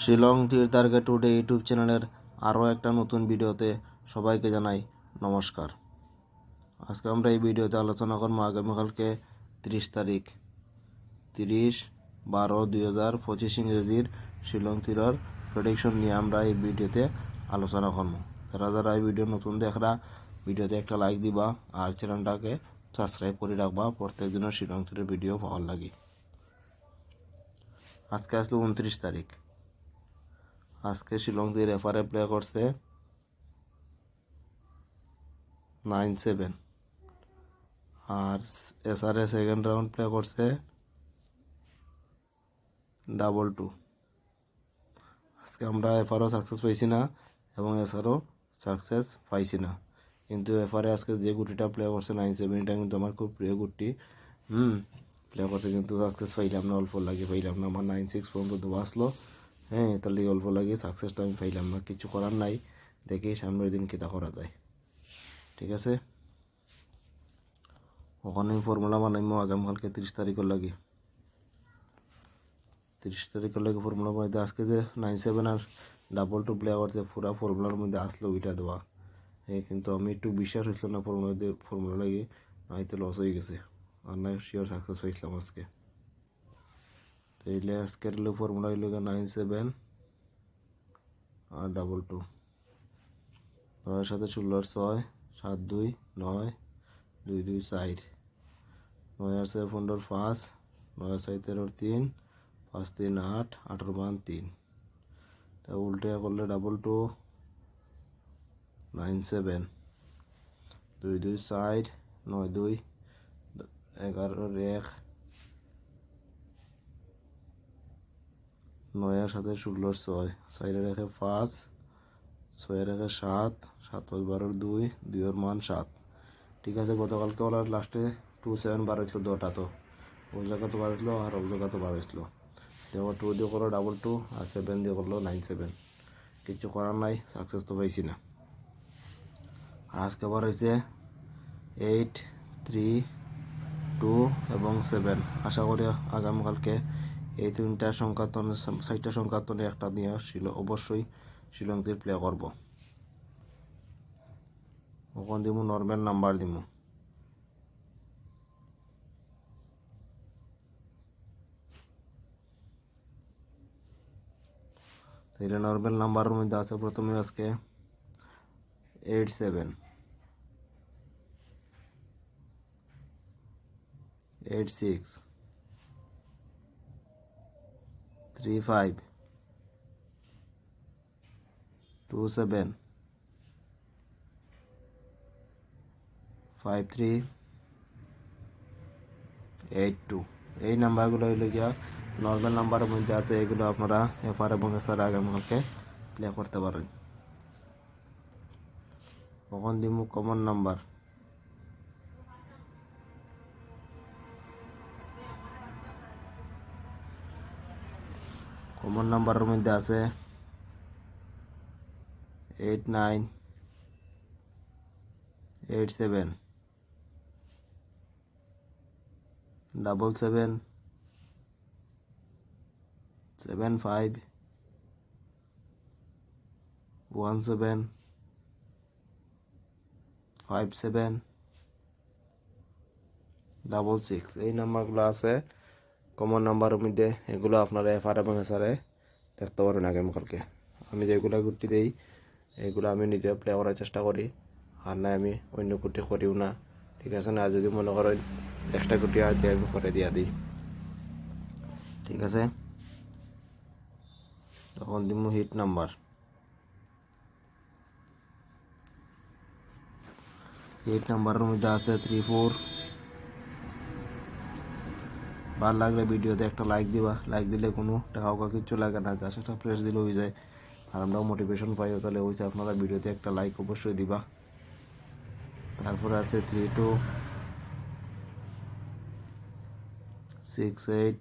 Shillong তীরদার্গে today YouTube চ্যানেলের আরও একটা নতুন ভিডিওতে সবাইকে জানাই নমস্কার। আজকে আমরা এই ভিডিওতে আলোচনা করবো আগামীকালকে 30 তারিখ 30/12/2025 ইংরেজির শিলং তীরের প্রেডিকশন নিয়ে আমরা এই ভিডিওতে আলোচনা করবো। যারা এই ভিডিও নতুন দেখরা ভিডিওতে একটা লাইক দিবা আর চ্যানেলটাকে সাবস্ক্রাইব করে রাখবা প্রত্যেক দিনের শিলং তীরের ভিডিও পাওয়ার লাগে। আজকে আসলো 29 তারিখ। আজকে শিলং তীর এফআরএ প্লে করছে 9-7 আর এসআরএ সেকেন্ড রাউন্ড প্লে করছে 2-2। আজকে আমরা এফআরও সাকসেস পাইছি না এবং এসআরও সাকসেস পাইছি না, কিন্তু এফআরএ আজকে যে গুটিটা প্লে করছে 9-7 এটা কিন্তু আমার খুব প্রিয় গুটি। প্লে করতে কিন্তু সাকসেস পাইলাম না, অল্প লাগে পাইলাম না। আমার 9-6 পর্যন্ত বাঁচলো, তার লিগে অল্প লাগে সাকসেসটা আমি পাইলাম না। কিছু করার নাই, দেখি সামনের দিন কিতা করা যায়। ঠিক আছে, ওখানে ফর্মুলা বানাইমো আগামীকালকে 30 তারিখের লাগে। 30 তারিখের লাগে ফর্মুলা বানাইতে আজকে যে 9-7 আর 2-2 প্লে করছে পুরা ফর্মুলার মধ্যে আসলো ওইটা দেওয়া, কিন্তু আমি একটু বিশ্বাস হয়েছিল না ফর্মুলা লাগে, হয়তো লস হয়ে গেছে আর না শিওর সাকসেস পাইছিলাম আজকে। তো এইলে আজকের ফর্মুলা হইল 9-7 আর 2-2, 9-এর সাথে 16 6 7-2 9 2-2 4, 9 আর 7 15 5 9 আর 6 13 3 5-3 8 18 3। তা উল্টে করলে 2-2 9-7 2-2 4 9-2 11 1 9 আর সাথে 16 6 4 রেখে 5 6 রেখে 7 7 5 12 2 2 এর মান 7। ঠিক আছে, গতকালকে ওরা লাস্টে 2-7 বার হয়েছিল দুটা, তো ও জায়গা তো বার হয়েছিল আর ও জায়গা তো বার হয়েছিল। যেমন 2 দিয়ে করলো 2-2 আর 7 দিয়ে করলো 9-7, কিছু করার নাই, সাকসেস তো পাইছি না। আর আজকে বার হয়েছে 8 3 2 এবং 7। আশা করি আগামীকালকে এই 3টা সংখ্যা 4টা সংখ্যা একটা নিয়ে অবশ্যই শিলং তীর প্লে করবো। ওখান দিব নর্মাল নাম্বার দিব, তাইলে নর্মাল নাম্বারের মধ্যে আছে প্রথমে আজকে 8-7 8-6 3-5 2-7 5-3 8-2। এই নাম্বারগুলো হইলে গিয়া নর্মাল নাম্বারের মধ্যে আছে, এগুলো আপনারা এফআর এবং এসআর আগামীকালকে প্লে করতে পারেন। কখন দিব কমন নাম্বার, কমন নাম্বারের মধ্যে আছে 8-9 8-7 7-7 7-5 1-7 5-7 6-6। এই নাম্বারগুলো আছে কমন নাম্বারের মধ্যে, এগুলো আপনারা এফআর এবং এসআরে দেখতে পারেন আগামীকালকে। আমি যেগুলো গুটি দিই এগুলো আমি নিজে প্লে করার চেষ্টা করি, আর না আমি অন্য গুটি করিও না। ঠিক আছে না, যদি মনে করেন একটা গুটি আর দিয়ে আমি করে দিয়া দিই। ঠিক আছে, তখন দিব হিট নাম্বার। হিট নাম্বারের মধ্যে আছে 3-4। ভালো লাগলে ভিডিওতে একটা লাইক দিবা, লাইক দিলে কোনো টাকা কিছু লাগে না, জাস্ট একটা প্রেস দিলে হয়ে যায় আর আমরাও মোটিভেশন পাই। তাহলে হয়েছে আপনারা ভিডিওতে একটা লাইক অবশ্যই দিবা। তারপরে আছে 3-2 6-8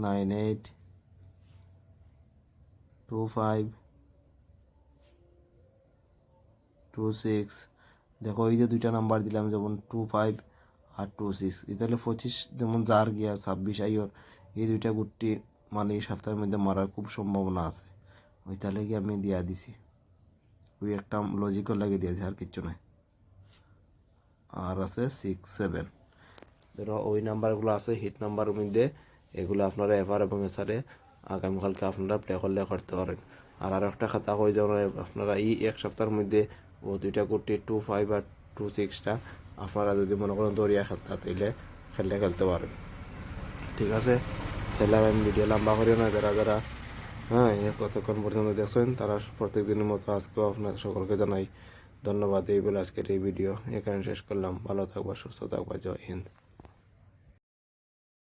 9-8 2-5 2-6। দেখো এই যে দুইটা নাম্বার দিলাম, যেমন 2-5 আর 2-6, তাহলে 25 যেমন যার গিয়া 26 আইয়র এই দুইটা গুটি মানে এই সপ্তাহের মধ্যে মারার খুব সম্ভাবনা আছে, ওইটা লেগে আমি দিয়া দিছি, ওই একটা লজিকল লাগে দিয়েছি, আর কিচ্ছু নয়। আর আছে 6-7, ধরো ওই নাম্বারগুলো আছে হিট নাম্বারের মধ্যে, এগুলো আপনারা এভার এবং এসারে আগামীকালকে আপনারা প্লে করলে করতে পারেন। আর আরও একটা খাতা কই যেমন আপনারা এই এক সপ্তাহের মধ্যে ও দুইটা কোটি 2-5 আর 2-6টা আপনারা যদি মনে করেন দরিয়া খাতা তাইলে খেলতে পারেন। ঠিক আছে, তাহলে আমি ভিডিও লম্বা করিও না। যারা যারা হ্যাঁ কতক্ষণ পর্যন্ত দেখছেন তারা প্রত্যেক দিনের মতো আজকেও আপনার সকলকে জানাই ধন্যবাদ। এই বলে আজকের এই ভিডিও এখানে শেষ করলাম। ভালো থাকবা, সুস্থ থাকবা, জয় হিন্দ।